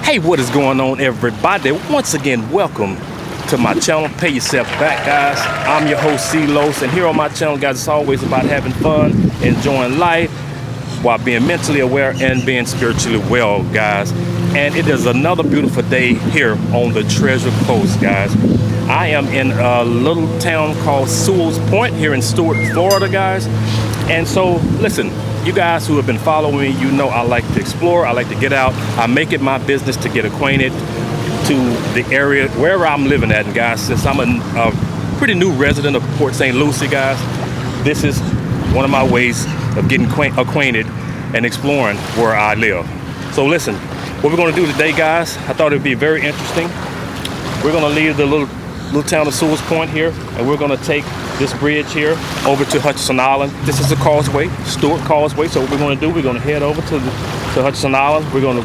Hey, what is going on, everybody? Once again, welcome to my channel, Pay Yourself Back, guys. I'm your host, C-Los, and here on my channel, guys, it's always about having fun, enjoying life, while being mentally aware and being spiritually well, guys. And it is another beautiful day here on the Treasure Coast, guys. I am in a little town called Sewell's Point here in Stuart, Florida, guys. And so, listen, you guys who have been following me, you know I like to explore, I like to get out. I make it my business to get acquainted to the area, wherever I'm living at. And guys, since I'm a pretty new resident of Port St. Lucie, guys, this is one of my ways of getting acquainted and exploring where I live. So listen, what we're gonna do today, guys, I thought it'd be very interesting. We're gonna leave the little town of Sewell's Point here, and we're gonna take this bridge here over to Hutchinson Island. This is the Causeway, Stuart Causeway. So what we're gonna do, we're gonna head over to Hutchinson Island. We're gonna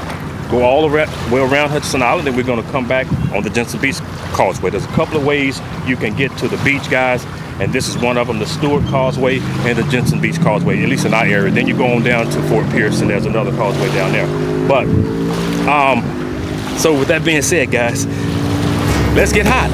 go all around Hutchinson Island, and we're gonna come back on the Hutchinson Beach Causeway. There's a couple of ways you can get to the beach, guys, and this is one of them, the Stuart Causeway and the Hutchinson Beach Causeway, at least in our area. Then you go on down to Fort Pierce, and there's another causeway down there. But so with that being said, guys, let's get hot.